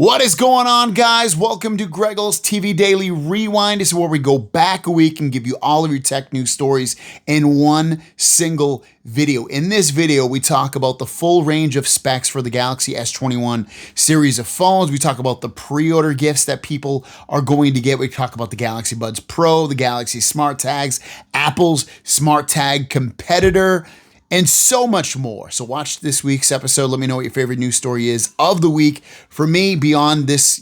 What is going on, guys? Welcome to Greggle's TV Daily Rewind. This is where we go back a week and give you all of your tech news stories in one single video. In this video, we talk about the full range of specs for the Galaxy S21 series of phones. We talk about the pre-order gifts that people are going to get. We talk about the Galaxy Buds Pro, the Galaxy Smart Tags, Apple's Smart Tag competitor, and so much more. So watch this week's episode. Let me know what your favorite news story is of the week. For me, beyond this,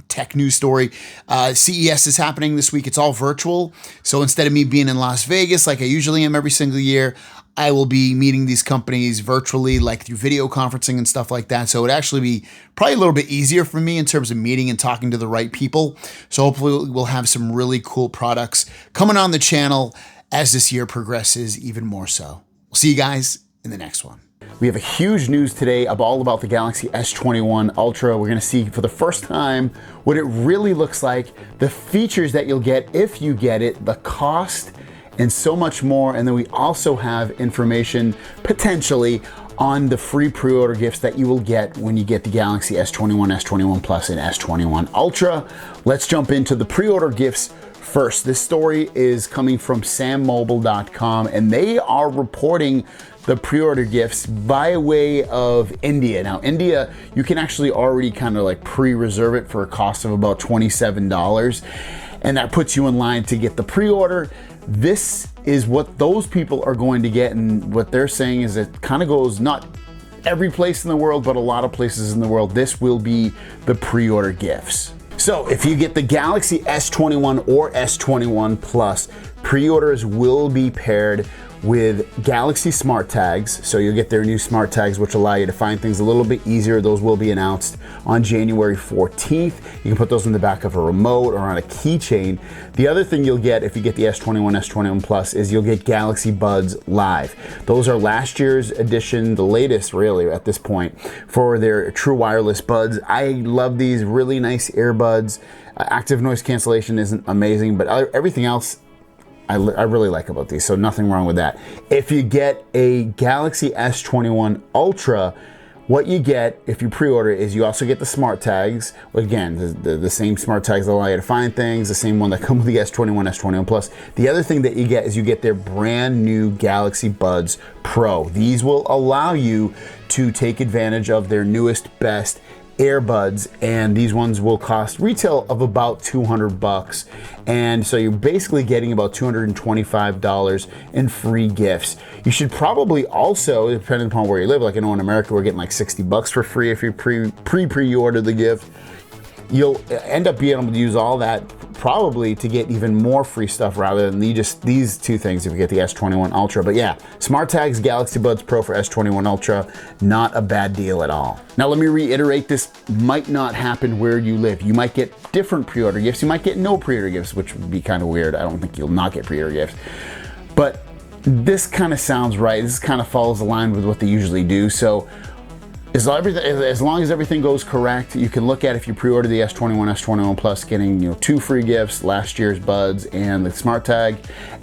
tech news story, CES is happening this week. It's all virtual. So instead of me being in Las Vegas like I usually am every single year, I will be meeting these companies virtually, like through video conferencing and stuff like that. So it would actually be probably a little bit easier for me in terms of meeting and talking to the right people. So hopefully we'll have some really cool products coming on the channel as this year progresses even more so. We'll see you guys in the next one. We have a huge news today all about the Galaxy S21 Ultra. We're gonna see for the first time what it really looks like, the features that you'll get if you get it, the cost, and so much more. And then we also have information potentially on the free pre-order gifts that you will get when you get the Galaxy S21, S21 Plus, and S21 Ultra. Let's jump into the pre-order gifts first. This story is coming from sammobile.com, and they are reporting the pre-order gifts by way of India. Now, India, you can actually already kind of like pre-reserve it for a cost of about $27, and that puts you in line to get the pre-order. This is what those people are going to get, and what they're saying is it kind of goes not every place in the world, but a lot of places in the world. This will be the pre-order gifts. So if you get the Galaxy S21 or S21 Plus, pre-orders will be paired with Galaxy Smart Tags. So you'll get their new Smart Tags, which allow you to find things a little bit easier. Those will be announced on January 14th. You can put those in the back of a remote or on a keychain. The other thing you'll get if you get the S21, S21 Plus is you'll get Galaxy Buds Live. Those are last year's edition, the latest really at this point, for their true wireless buds. I love these, really nice earbuds. Active noise cancellation isn't amazing, but everything else I really like about these, so nothing wrong with that. If you get a Galaxy S21 Ultra, what you get if you pre-order is you also get the Smart Tags. Again, the same Smart Tags that allow you to find things, the same one that come with the S21, S21 Plus. The other thing that you get is you get their brand new Galaxy Buds Pro. These will allow you to take advantage of their newest, best earbuds, and these ones will cost retail of about 200 bucks. And so you're basically getting about $225 in free gifts. You should probably also, depending upon where you live, like I know in America, we're getting like 60 bucks for free if you pre-order the gift. You'll end up being able to use all that probably to get even more free stuff rather than just these two things if you get the S21 Ultra. But yeah, Smart Tags, Galaxy Buds Pro for S21 Ultra, not a bad deal at all. Now let me reiterate, this might not happen where you live. You might get different pre-order gifts. You might get no pre-order gifts, which would be kind of weird. I don't think you'll not get pre-order gifts. But this kind of sounds right. This kind of follows the line with what they usually do. So as long as everything goes correct, you can look at, if you pre-order the S21, S21 Plus, getting 2 free gifts, last year's buds and the Smart Tag.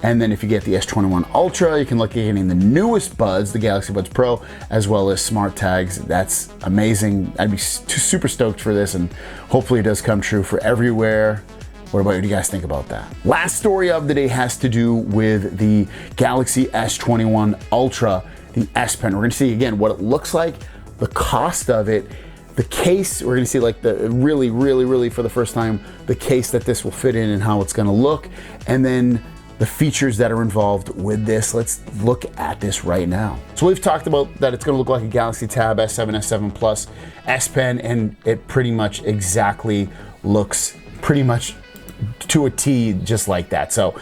And then if you get the S21 Ultra, you can look at getting the newest buds, the Galaxy Buds Pro, as well as Smart Tags. That's amazing. I'd be super stoked for this, and hopefully it does come true for everywhere. What about you? What do you guys think about that? Last story of the day has to do with the Galaxy S21 Ultra, the S Pen. We're gonna see again what it looks like, the cost of it, the case. We're gonna see like the really for the first time, the case that this will fit in and how it's gonna look, and then the features that are involved with this. Let's look at this right now. So we've talked about that it's gonna look like a Galaxy Tab S7, S7 Plus S Pen, and it pretty much exactly looks pretty much to a T just like that. So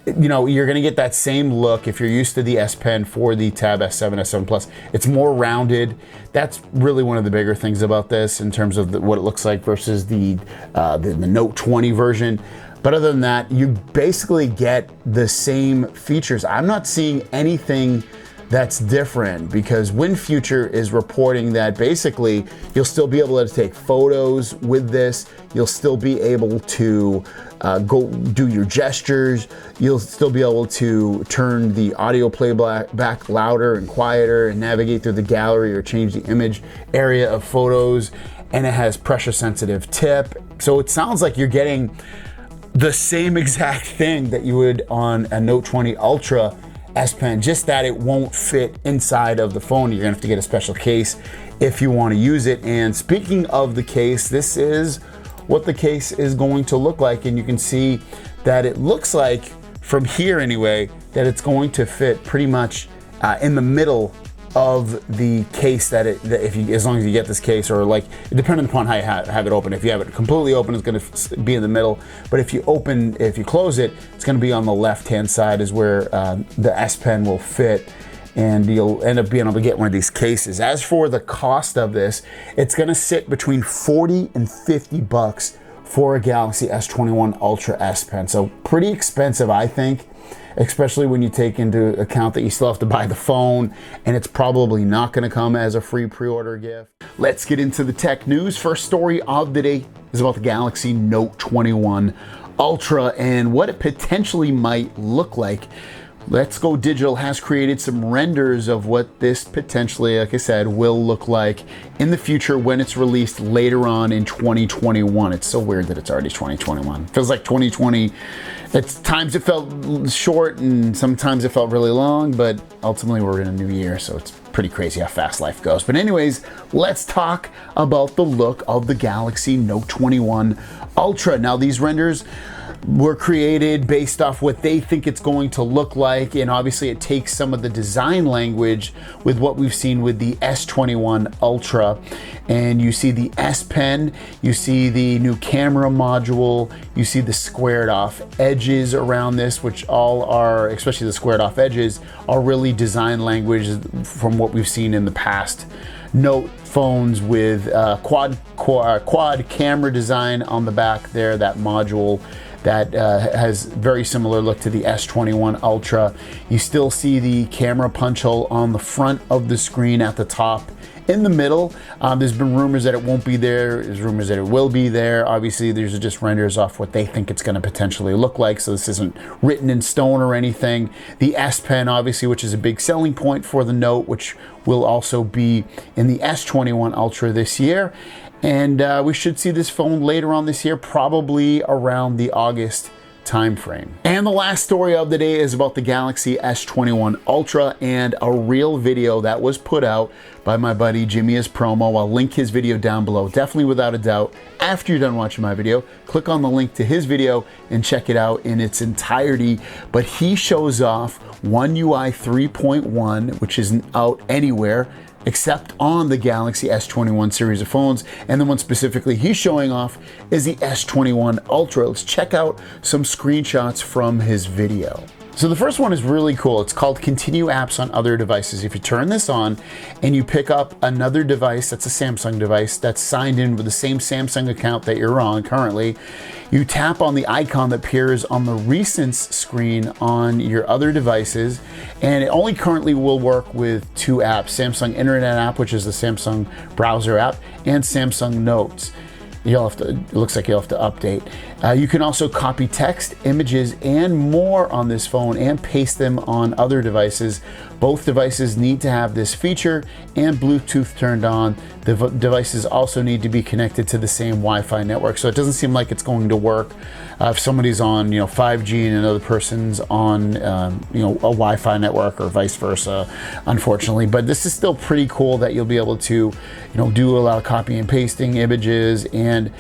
you're gonna get that same look if you're used to the S Pen for the Tab S7, S7 Plus. It's more rounded. That's really one of the bigger things about this in terms of what it looks like versus the Note 20 version. But other than that, you basically get the same features. I'm not seeing anything that's different, because WinFuture is reporting that basically you'll still be able to take photos with this. You'll still be able to go do your gestures. You'll still be able to turn the audio playback louder and quieter and navigate through the gallery or change the image area of photos. and it has pressure sensitive tip. So it sounds like you're getting the same exact thing that you would on a Note 20 Ultra S Pen, just that it won't fit inside of the phone. You're gonna have to get a special case if you want to use it. And speaking of the case, this is what the case is going to look like, and you can see that it looks like, from here anyway, that it's going to fit pretty much in the middle of the case that if you, as long as you get this case, or like, depending upon how you have it open. If you have it completely open, it's going to be in the middle. But if you close it, it's going to be on the left-hand side is where the S Pen will fit, and you'll end up being able to get one of these cases. As for the cost of this, it's going to sit between 40 and 50 bucks for a Galaxy S21 Ultra S Pen. So pretty expensive, I think, especially when you take into account that you still have to buy the phone, and it's probably not going to come as a free pre-order gift. Let's get into the tech news. First story of the day is about the Galaxy Note 21 Ultra and what it potentially might look like. Let's Go Digital has created some renders of what this potentially, like I said, will look like in the future when it's released later on in 2021. It's so weird that it's already 2021. Feels like 2020. At times it felt short and sometimes it felt really long, but ultimately we're in a new year, so it's pretty crazy how fast life goes. But anyways, let's talk about the look of the Galaxy Note 21 Ultra. Now, these renders were created based off what they think it's going to look like, and obviously it takes some of the design language with what we've seen with the S21 Ultra. And you see the S Pen, you see the new camera module, you see the squared off edges around this, which all are, especially the squared off edges, are really design language from what we've seen in the past Note phones with quad camera design on the back there, that module that has very similar look to the S21 Ultra. You still see the camera punch hole on the front of the screen at the top. In the middle, there's been rumors that it won't be there. There's rumors that it will be there. Obviously, these are just renders off what they think it's going to potentially look like, so this isn't written in stone or anything. The S Pen, obviously, which is a big selling point for the Note, which will also be in the S21 Ultra this year. And we should see this phone later on this year, probably around the August timeframe. And the last story of the day is about the Galaxy S21 Ultra and a real video that was put out by my buddy Jimmy as promo. I'll link his video down below. Definitely, without a doubt, after you're done watching my video, click on the link to his video and check it out in its entirety. But he shows off One UI 3.1, which isn't out anywhere except on the Galaxy S21 series of phones. And the one specifically he's showing off is the S21 Ultra. Let's check out some screenshots from his video. So the first one is really cool. It's called Continue Apps on Other Devices. If you turn this on and you pick up another device that's a Samsung device that's signed in with the same Samsung account that you're on currently, you tap on the icon that appears on the recents screen on your other devices, and it only currently will work with two apps: Samsung Internet app, which is the Samsung browser app, and Samsung Notes. It looks like you'll have to update. You can also copy text, images, and more on this phone and paste them on other devices. Both devices need to have this feature and Bluetooth turned on. The devices also need to be connected to the same Wi-Fi network. So it doesn't seem like it's going to work if somebody's on 5G and another person's on a Wi-Fi network, or vice versa, unfortunately. But this is still pretty cool that you'll be able to do a lot of copy and pasting images and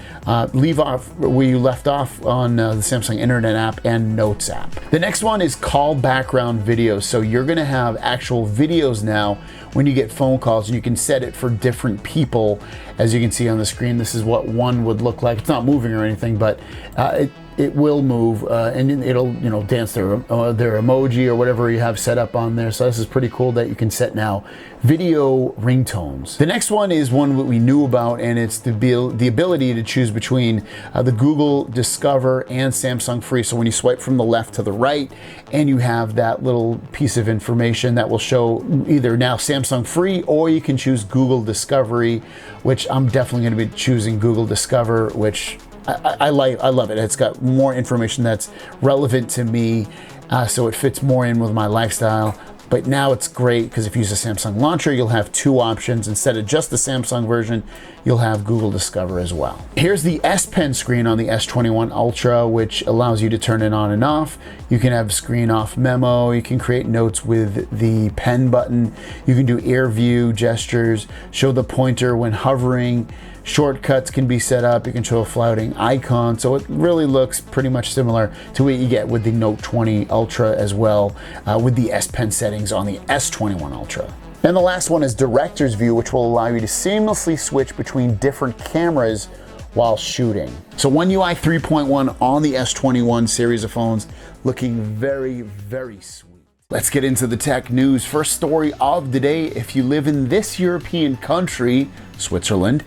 leave off where you left off on the Samsung Internet app and Notes app. The next one is call background videos. So you're going to have actual videos now when you get phone calls, and you can set it for different people. As you can see on the screen, this is what one would look like. It's not moving or anything, but it will move, and it'll dance their emoji or whatever you have set up on there. So this is pretty cool that you can set now video ringtones. The next one is one that we knew about, and it's the ability to choose between the Google Discover and Samsung Free. So when you swipe from the left to the right, and you have that little piece of information that will show either now Samsung Free, or you can choose Google Discovery, which I'm definitely going to be choosing Google Discover, which I love it. It's got more information that's relevant to me, so it fits more in with my lifestyle. But now it's great because if you use a Samsung launcher, you'll have two options. Instead of just the Samsung version, you'll have Google Discover as well. Here's the S Pen screen on the S21 Ultra, which allows you to turn it on and off. You can have screen off memo. You can create notes with the pen button. You can do ear view gestures, show the pointer when hovering. Shortcuts can be set up. You can show a floating icon. So it really looks pretty much similar to what you get with the Note 20 Ultra as well, with the S Pen settings on the S21 Ultra. And the last one is Director's View, which will allow you to seamlessly switch between different cameras while shooting. So One UI 3.1 on the S21 series of phones, looking very, very sweet. Let's get into the tech news. First story of the day: if you live in this European country, Switzerland,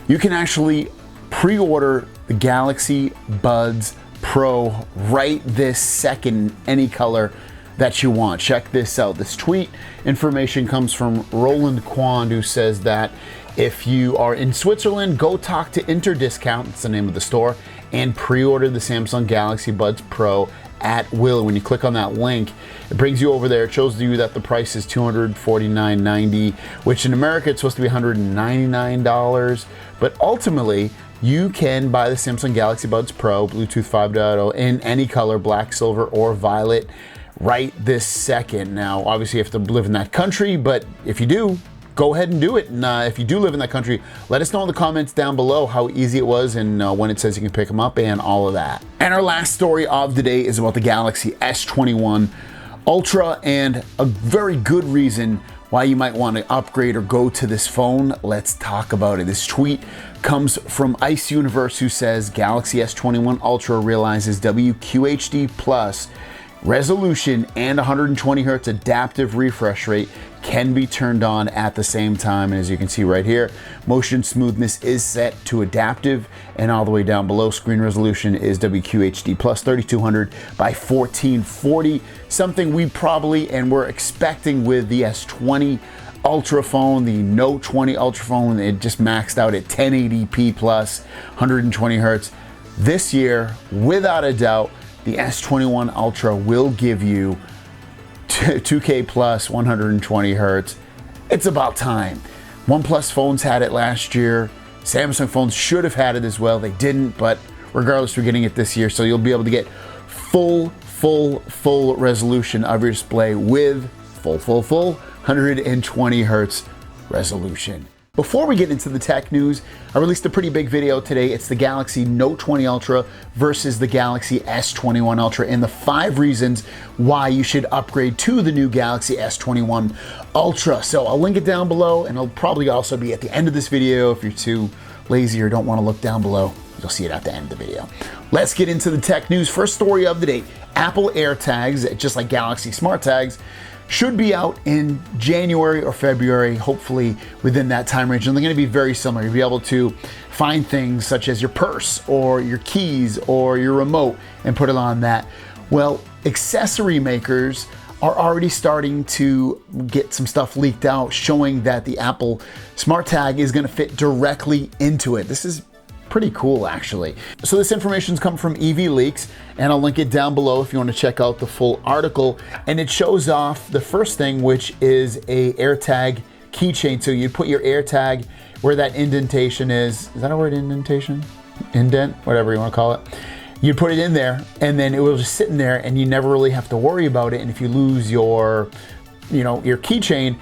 you can actually pre-order the Galaxy Buds Pro right this second, any color that you want. Check this out. This tweet information comes from Roland Quand, who says that if you are in Switzerland, go talk to Interdiscount, that's the name of the store, and pre-order the Samsung Galaxy Buds Pro at will. When you click on that link, it brings you over there. It shows you that the price is $249.90, which in America it's supposed to be $199. But ultimately, you can buy the Samsung Galaxy Buds Pro Bluetooth 5.0 in any color, black, silver, or violet, right this second. Now, obviously you have to live in that country, but if you do, go ahead and do it. And if you do live in that country, let us know in the comments down below how easy it was and when it says you can pick them up and all of that. And our last story of the day is about the Galaxy S21 Ultra, and a very good reason why you might want to upgrade or go to this phone. Let's talk about it. This tweet comes from Ice Universe, who says Galaxy S21 Ultra realizes WQHD Plus resolution and 120 Hz adaptive refresh rate can be turned on at the same time. And as you can see right here, motion smoothness is set to adaptive, and all the way down below, screen resolution is WQHD plus 3200 by 1440, something we probably and we're expecting with the S20 Ultra phone, the Note 20 Ultra phone. It just maxed out at 1080p plus 120 Hz. This year, without a doubt, the S21 Ultra will give you 2K plus 120 Hz. It's about time. OnePlus phones had it last year. Samsung phones should have had it as well. They didn't, but regardless, we're getting it this year. So you'll be able to get full resolution of your display with full 120 Hz resolution. Before we get into the tech news, I released a pretty big video today. It's the Galaxy Note 20 Ultra versus the Galaxy S21 Ultra, and the 5 reasons why you should upgrade to the new Galaxy S21 Ultra. So I'll link it down below, and it'll probably also be at the end of this video. If you're too lazy or don't want to look down below, you'll see it at the end of the video. Let's get into the tech news. First story of the day: Apple AirTags, just like Galaxy Smart Tags, should be out in January or February, hopefully within that time range. And they're going to be very similar. You'll be able to find things such as your purse or your keys or your remote and put it on that. Well, accessory makers are already starting to get some stuff leaked out showing that the Apple Smart Tag is going to fit directly into it. This is pretty cool, actually. So this information's come from EV Leaks, and I'll link it down below if you want to check out the full article. And it shows off the first thing, which is a AirTag keychain. So you put your AirTag where that indentation is. Is that a word, indentation? Indent? Whatever you want to call it. You put it in there, and then it will just sit in there, and you never really have to worry about it. And if you lose your, your keychain,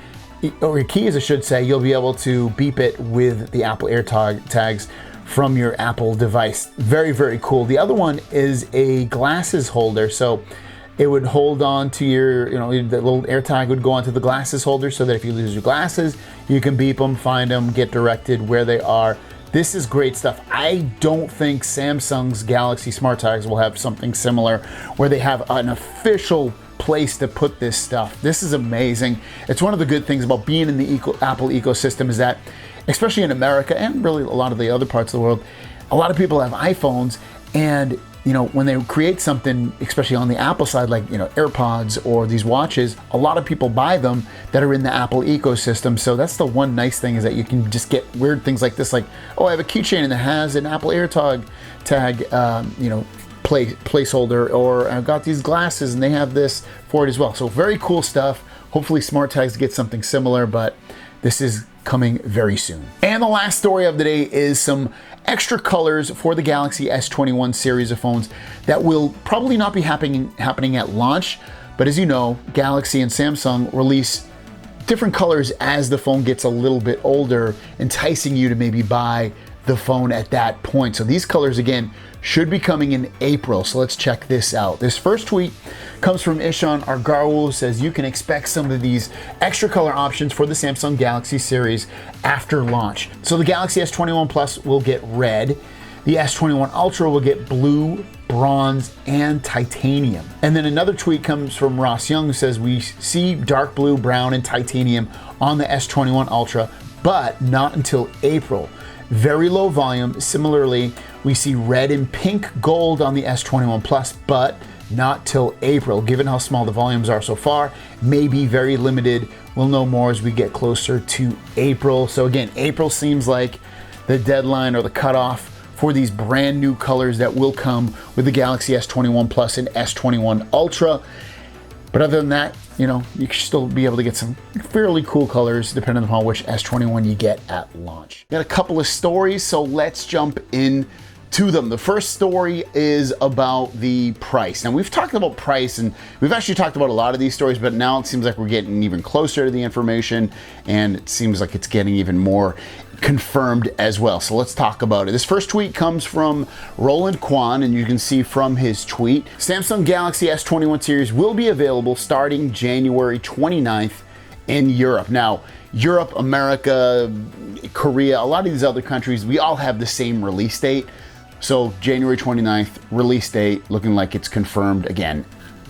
or your keys, I should say, you'll be able to beep it with the Apple AirTags from your Apple device. Very, very cool. The other one is a glasses holder. So it would hold on to your, the little AirTag would go onto the glasses holder so that if you lose your glasses, you can beep them, find them, get directed where they are. This is great stuff. I don't think Samsung's Galaxy Smart Tags will have something similar where they have an official place to put this stuff. This is amazing. It's one of the good things about being in the Apple ecosystem is that, especially in America and really a lot of the other parts of the world, a lot of people have iPhones, and when they create something, especially on the Apple side, like AirPods or these watches, a lot of people buy them that are in the Apple ecosystem. So that's the one nice thing, is that you can just get weird things like this, like, oh, I have a keychain and it has an Apple AirTag placeholder, or I've got these glasses and they have this for it as well. So very cool stuff. Hopefully Smart Tags get something similar, but this is coming very soon. And the last story of the day is some extra colors for the Galaxy S21 series of phones that will probably not be happening at launch. But as you know, Galaxy and Samsung release different colors as the phone gets a little bit older, enticing you to maybe buy the phone at that point. So these colors, again, should be coming in April. So let's check this out. This first tweet comes from Ishan Argarwal, who says you can expect some of these extra color options for the Samsung Galaxy series after launch. So the Galaxy S21 Plus will get red. The S21 Ultra will get blue, bronze, and titanium. And then another tweet comes from Ross Young, who says we see dark blue, brown, and titanium on the S21 Ultra, but not until April. Very low volume. Similarly, we see red and pink gold on the S21 Plus, but not till April. Given how small the volumes are so far, may be very limited. We'll know more as we get closer to April. So again, April seems like the deadline or the cutoff for these brand new colors that will come with the Galaxy S21 Plus and S21 Ultra. But other than that, you know, you should still be able to get some fairly cool colors depending upon which S21 you get at launch. Got a couple of stories, so let's jump into them. The first story is about the price. Now, we've talked about price, and we've actually talked about a lot of these stories, but now it seems like we're getting even closer to the information, and it seems like it's getting even more confirmed as well. So let's talk about it. This first tweet comes from Roland Kwan, and you can see from his tweet, Samsung Galaxy S21 series will be available starting January 29th in Europe. Now, Europe, America, Korea, a lot of these other countries, we all have the same release date. So January 29th release date, looking like it's confirmed again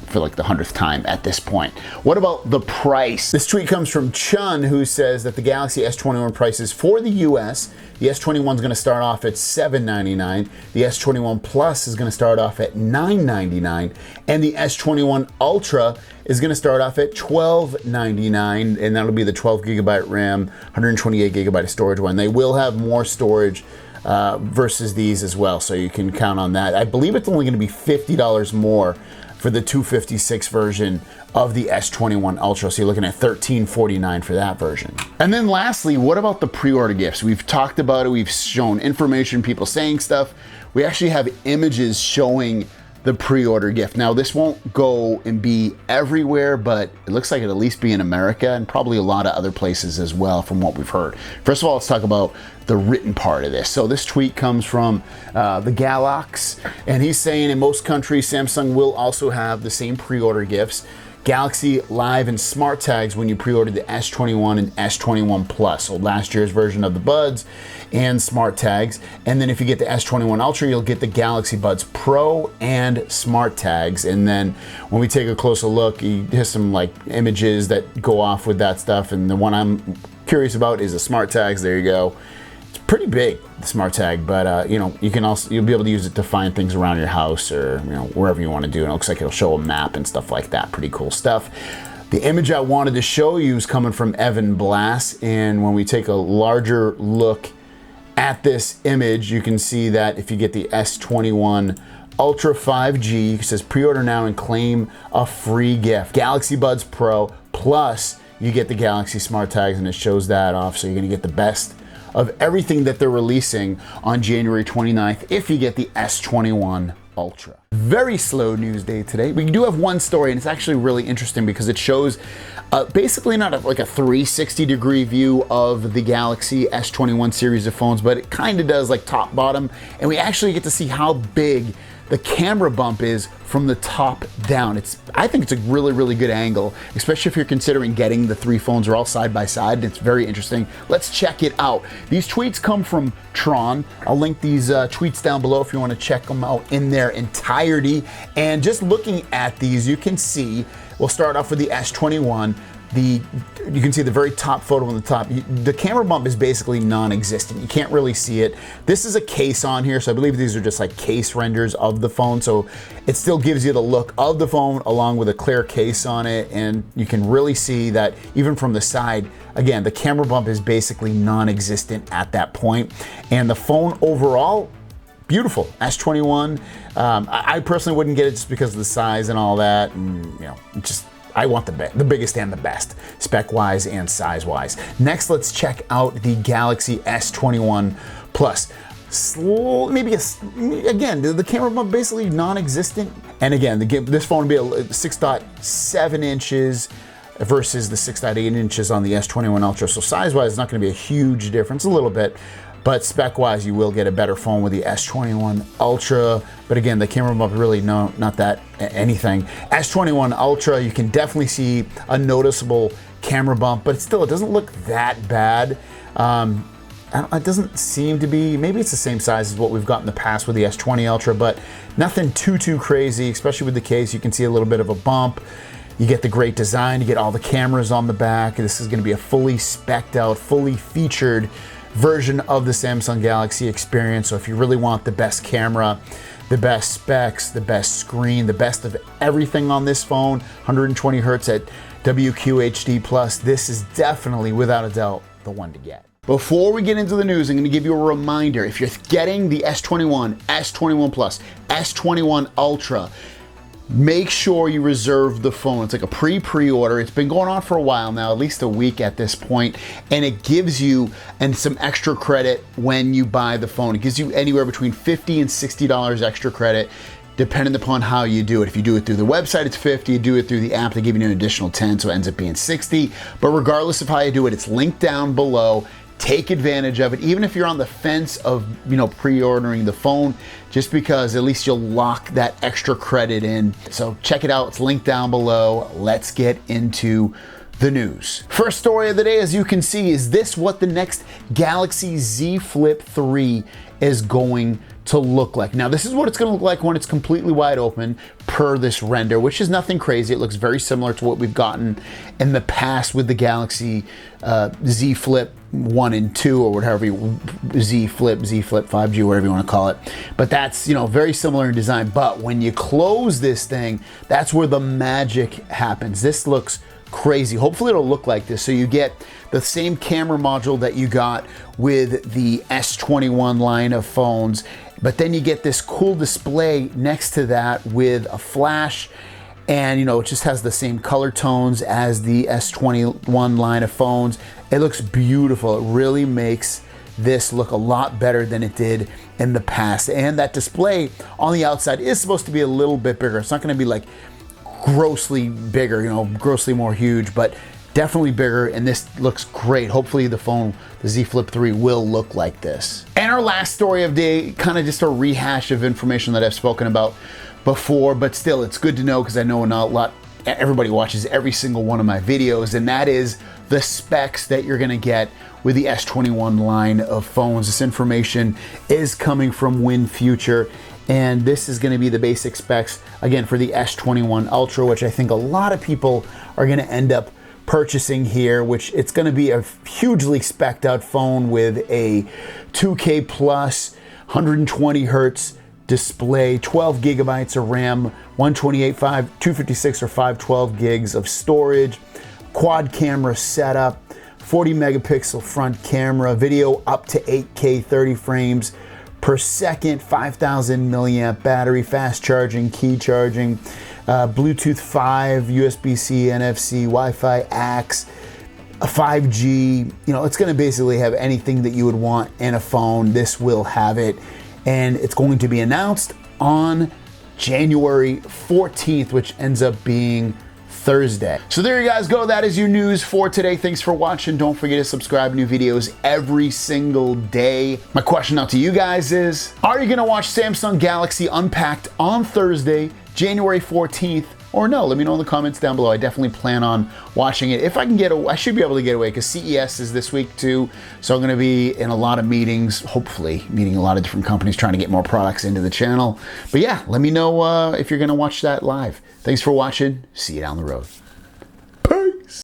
for like the 100th time at this point. What about the price? This tweet comes from Chun, who says that the Galaxy S21 prices for the US, the S21 is going to start off at $799, the S21 Plus is going to start off at $999, and the S21 Ultra is going to start off at $1299, and that'll be the 12 gigabyte RAM, 128 gigabyte of storage one. They will have more storage versus these as well, so you can count on that. I believe it's only going to be $50 more for the 256 version of the S21 Ultra. So you're looking at $1349 for that version. And then lastly, what about the pre-order gifts? We've talked about it, we've shown information, people saying stuff. We actually have images showing the pre-order gift. Now, this won't go and be everywhere, but it looks like it'll at least be in America and probably a lot of other places as well from what we've heard. First of all, let's talk about the written part of this. So this tweet comes from the Galax, and he's saying in most countries, Samsung will also have the same pre-order gifts. Galaxy Live and Smart Tags when you pre-order the S21 and S21 Plus. So last year's version of the Buds and Smart Tags. And then if you get the S21 Ultra, you'll get the Galaxy Buds Pro and Smart Tags. And then when we take a closer look, here's some like images that go off with that stuff. And the one I'm curious about is the Smart Tags. There you go. It's pretty big, the Smart Tag, but you know, you'll be able to use it to find things around your house or wherever you want to do. And it looks like it'll show a map and stuff like that. Pretty cool stuff. The image I wanted to show you is coming from Evan Blass, and when we take a larger look at this image, you can see that if you get the S21 Ultra 5G, it says pre-order now and claim a free gift. Galaxy Buds Pro plus you get the Galaxy Smart Tags, and it shows that off, so you're gonna get the best of everything that they're releasing on January 29th if you get the S21 Ultra. Very slow news day today. We do have one story, and it's actually really interesting because it shows basically not like a 360-degree view of the Galaxy S21 series of phones, but it kind of does like top bottom, and we actually get to see how big the camera bump is from the top down. I think it's a really, really good angle, especially if you're considering getting the three phones are all side by side. It's very interesting. Let's check it out. These tweets come from Tron. I'll link these tweets down below if you want to check them out in their entirety. And just looking at these, you can see, we'll start off with the S21. You can see the very top photo on the top. The camera bump is basically non-existent. You can't really see it. This is a case on here, so I believe these are just like case renders of the phone. So it still gives you the look of the phone along with a clear case on it. And you can really see that even from the side, again, the camera bump is basically non-existent at that point. And the phone overall, beautiful. S21. I personally wouldn't get it just because of the size and all that. And I want the biggest and the best, spec-wise and size-wise. Next, let's check out the Galaxy S21 Plus. Again, the camera bump basically non-existent. And again, this phone will be a 6.7 inches versus the 6.8 inches on the S21 Ultra. So size-wise, it's not going to be a huge difference, a little bit. But spec-wise, you will get a better phone with the S21 Ultra. But again, the camera bump really not that anything. S21 Ultra, you can definitely see a noticeable camera bump, but still, it doesn't look that bad. It doesn't seem to be, maybe it's the same size as what we've got in the past with the S20 Ultra, but nothing too crazy, especially with the case. You can see a little bit of a bump. You get the great design, you get all the cameras on the back. This is gonna be a fully spec'd out, fully featured version of the Samsung Galaxy experience. So if you really want the best camera, the best specs, the best screen, the best of everything on this phone, 120 Hertz at WQHD+, this is definitely, without a doubt, the one to get. Before we get into the news, I'm going to give you a reminder. If you're getting the S21, S21 Plus, S21 Ultra, make sure you reserve the phone. It's like a pre-order. It's been going on for a while now, at least a week at this point, and it gives you some extra credit when you buy the phone. It gives you anywhere between $50 and $60 extra credit, depending upon how you do it. If you do it through the website, it's 50. You do it through the app, they give you an additional 10, so it ends up being 60. But regardless of how you do it, it's linked down below. Take advantage of it, even if you're on the fence of, pre-ordering the phone, just because at least you'll lock that extra credit in. So check it out, it's linked down below. Let's get into the news. First story of the day, as you can see, is this what the next Galaxy Z Flip 3 is going to look like. Now, this is what it's going to look like when it's completely wide open per this render, which is nothing crazy. It looks very similar to what we've gotten in the past with the Galaxy Z Flip 1 and 2, or whatever, Z Flip 5G, whatever you want to call it. But that's, very similar in design. But when you close this thing, that's where the magic happens. This looks crazy. Hopefully it'll look like this. So you get the same camera module that you got with the S21 line of phones, but then you get this cool display next to that with a flash, and it just has the same color tones as the S21 line of phones. It looks beautiful. It really makes this look a lot better than it did in the past. And that display on the outside is supposed to be a little bit bigger. It's not going to be like grossly bigger, grossly more huge, but definitely bigger, and this looks great. Hopefully the phone, the Z Flip 3, will look like this. And our last story of the day, kind of just a rehash of information that I've spoken about before, but still it's good to know because I know everybody watches every single one of my videos, and that is the specs that you're gonna get with the S21 line of phones. This information is coming from WinFuture, and this is gonna be the basic specs, again, for the S21 Ultra, which I think a lot of people are gonna end up purchasing here, which it's gonna be a hugely spec'd out phone with a 2K plus 120 Hertz display, 12 gigabytes of RAM, 128, 256 or 512 gigs of storage, quad camera setup, 40 megapixel front camera, video up to 8K 30 frames per second, 5,000 milliamp battery, fast charging, key charging, Bluetooth 5, USB-C, NFC, Wi-Fi, AX, a 5G. It's going to basically have anything that you would want in a phone. This will have it, and it's going to be announced on January 14th, which ends up being Thursday. So there you guys go. That is your news for today. Thanks for watching. Don't forget to subscribe. New videos every single day. My question out to you guys is, are you going to watch Samsung Galaxy Unpacked on Thursday, January 14th, or no? Let me know in the comments down below. I definitely plan on watching it. If I can get away, I should be able to get away because CES is this week too. So I'm going to be in a lot of meetings, hopefully meeting a lot of different companies, trying to get more products into the channel. But yeah, let me know if you're going to watch that live. Thanks for watching. See you down the road.